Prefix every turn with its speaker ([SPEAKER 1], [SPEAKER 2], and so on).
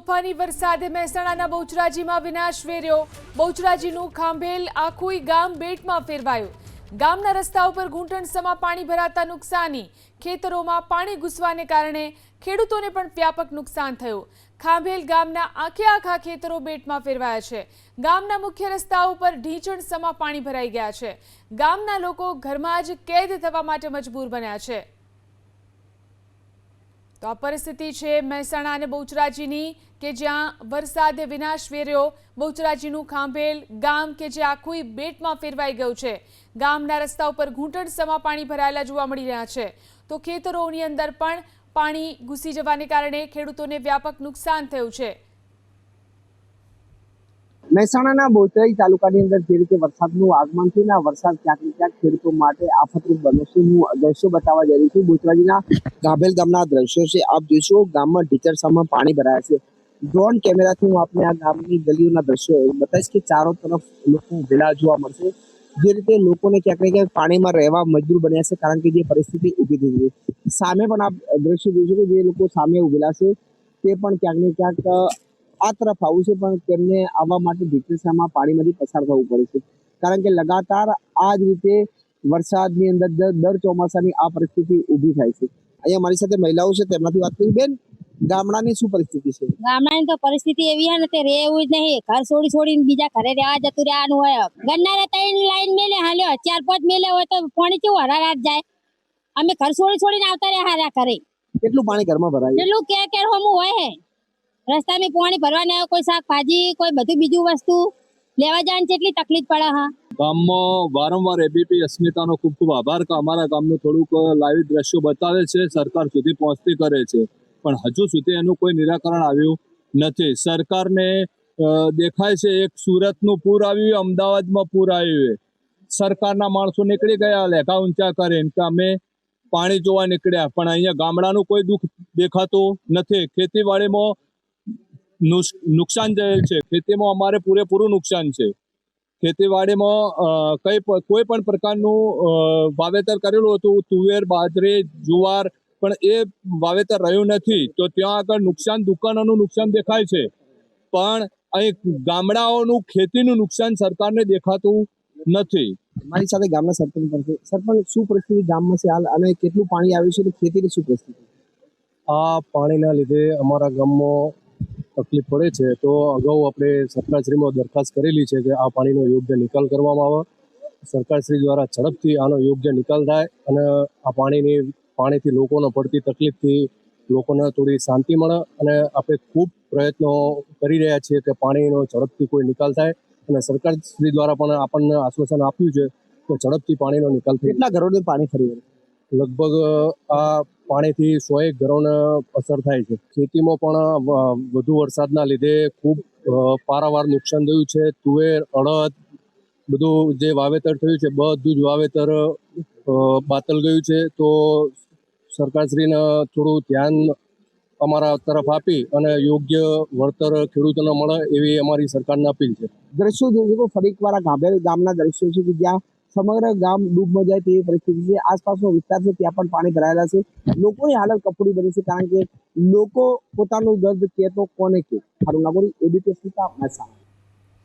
[SPEAKER 1] તોફાની વરસાદે મહેસાણાના બહુચરાજીમાં વિનાશ વેર્યો। બહુચરાજીનું ખાંભેલ આખુંય ગામ બેટમાં ફેરવાયું। ગામના રસ્તા ઉપર ઘૂંટણસમા પાણી ભરાતા નુકસાની। ખેતરોમાં પાણી ઘૂસવાને કારણે ખેડૂતોને પણ વ્યાપક નુકસાન થયું। ખાંભેલ ગામના આખે આખા ખેતરો બેટમાં ફેરવાયા છે। ગામના મુખ્ય રસ્તા ઉપર ઢીંચણસમા પાણી ભરાઈ ગયા છે। ગામના લોકો ઘરમાં જ કેદ થવા માટે મજબૂર બન્યા છે। તો આ પરિસ્થિતિ છે મહેસાણા અને બહુચરાજીની કે જ્યાં વરસાદે વિનાશ વેર્યો। બહુચરાજીનું ખાંભેલ ગામ કે જે આખું બેટમાં ફેરવાઈ ગયું છે। ગામના રસ્તા ઉપર ઘૂંટણસમા પાણી ભરાયેલા જોવા મળી રહ્યા છે। તો ખેતરોની અંદર પણ પાણી ઘૂસી જવાને કારણે ખેડૂતોને વ્યાપક નુકસાન થયું છે।
[SPEAKER 2] મહેસાણાના બહુચરાજી તાલુકાની અંદર જે રીતે વરસાદનું આગમન થયું ને વરસાદ ક્યાંક ને ક્યાંક ખેડૂતો માટે આફતરૂપ બન્યો છે। હું દ્રશ્યો બતાવવા જઈ રહી છું। બહુચરાજીના ગાભેલ ગામના દ્રશ્યો છે। આપ જોશો ગામમાં ઢીચણસામાં પાણી ભરાયા છે। ડ્રોન કેમેરાથી હું આપને આ ગામની ગલીઓના દ્રશ્યો બતાવીશ કે ચારો તરફ લોકો ઉભેલા જોવા મળશે। જે રીતે લોકોને ક્યાંક ને ક્યાંક પાણીમાં રહેવા મજબૂર બન્યા છે, કારણ કે જે પરિસ્થિતિ ઊભી થઈ ગઈ। સામે પણ આપ દ્રશ્યો જોશો કે જે લોકો સામે ઉભેલા છે તે પણ ક્યાંક ને ક્યાંક આ તરફ આવું છે, પણ તેમને આવવા માટે ઢીચણસામાં પાણીમાંથી પસાર થવું પડે છે, કારણ કે લગાતાર આ જ રીતે વરસાદની અંદર દર ચોમાસાની આ પરિસ્થિતિ ઊભી થાય છે। અહીંયા મારી સાથે મહિલાઓ છે, તેમનાથી વાત કરી। બેન, ગામડાની શું પરિસ્થિતિ છે?
[SPEAKER 3] ગામડાની તો પરિસ્થિતિ એવી હે ને તે રહેવું જ નહીં। ઘર છોડીને બીજા ઘરે રહેવા જતું રહેવાનું હોય। ગન્નારે 3 લાઈન મેલે હાલ્યો 4-5 મેલે હોય તો પાણી કેવું હરારાત જાય। અમે ઘર છોડીને આવતા રહ્યા હારા ઘરે।
[SPEAKER 2] કેટલું પાણી ઘરમાં ભરાય?
[SPEAKER 3] એટલું કે હોમું હોય હે। રસ્તામાં પાણી ભરવાને કોઈ શાકભાજી કોઈ બધું બીજું વસ્તુ લેવા જવાની કેટલી તકલીફ પડે। હા,
[SPEAKER 4] ગામમાં વારંવાર એબીપી અસ્મિતાનો ખૂબ ખૂબ આભાર કે અમારા ગામનું થોડુંક લાઈવ દ્રશ્યો બતાવે છે, સરકાર સુધી પહોંચતી કરે છે, પણ હજુ સુધી એનું કોઈ નિરાકરણ આવ્યું નથી। સરકારને દેખાય છે એક સુરતનું પૂર આવ્યું, અમદાવાદમાં પૂર આવ્યું, સરકારના માણસો નીકળી ગયા લેખા ઊંચા કરીને કે અમે પાણી જોવા નીકળ્યા, પણ અહીંયા ગામડાનું કોઈ દુઃખ દેખાતું નથી। ખેતીવાડીમાં નુકસાન થયેલ છે। ખેતીમાં અમારે પૂરેપૂરું નુકસાન છે। ખેતીવાડીમાં કોઈ પણ પ્રકારનું વાવેતર કરેલું હતું, તુવેર, બાજરી, જુવાર, પણ એ વાવેતર રહ્યું નથી। તો ત્યાં આગળ નુકસાન, દુકાનોનું નુકસાન દેખાય છે, પણ અહીં ગામડાઓનું ખેતીનું નુકસાન સરકારને દેખાતું નથી।
[SPEAKER 2] મારી સાથે ગામના સરપંચ પણ છે। સરપંચ, શું પરિસ્થિતિ ગામમાં છે હાલ અને કેટલું પાણી આવ્યું છે, ખેતીની શું પરિસ્થિતિ?
[SPEAKER 4] આ પાણીના લીધે અમારા ગામમાં તકલીફ પડે છે, તો અગાઉ આપણે સરકારશ્રીમાં દરખાસ્ત કરેલી છે કે આ પાણીનો યોગ્ય નિકાલ કરવામાં આવે। સરકારશ્રી દ્વારા ઝડપથી આનો યોગ્ય નિકાલ થાય અને આ પાણીથી લોકોને પડતી તકલીફથી લોકોને થોડી શાંતિ મળે, અને આપણે ખૂબ પ્રયત્નો કરી રહ્યા છીએ કે પાણીનો ઝડપથી કોઈ નિકાલ થાય, અને સરકારશ્રી દ્વારા પણ આપણને આશ્વાસન આપ્યું છે કે ઝડપથી પાણીનો નિકાલ થાય।
[SPEAKER 2] કેટલા ઘરોને પાણી ફરી વળે?
[SPEAKER 4] લગભગ આ પાણીથી 100 ઘરોને અસર થાય છે। ખેતીમાં પણ વધુ વરસાદના લીધે ખૂબ પારાવાર નુકસાન થયું છે। તુવેર, અડદ બધું જે વાવેતર થયું છે બધું જ વાવેતર બાતલ ગયું છે। તો સરકારશ્રીને થોડું ધ્યાન અમારા તરફ આપી અને યોગ્ય વળતર ખેડૂતોને મળે એવી અમારી સરકારને અપીલ છે।
[SPEAKER 2] દ્રશ્યો જોજો ફરી એકવાર આ ગાભેલ ગામના દ્રશ્યો છે કે જ્યાં સમગ્ર ગામ ડૂબમાં જાય તેવી પરિસ્થિતિ છે। આસપાસનો વિસ્તાર છે ત્યાં પણ પાણી ભરાયેલા છે। લોકોની હાલત કફોડી બની છે, કારણ કે લોકો પોતાનું દર્દ કે તો કોને કે। મારું નામ એબીપી અસ્મિતા, મહેસાણા।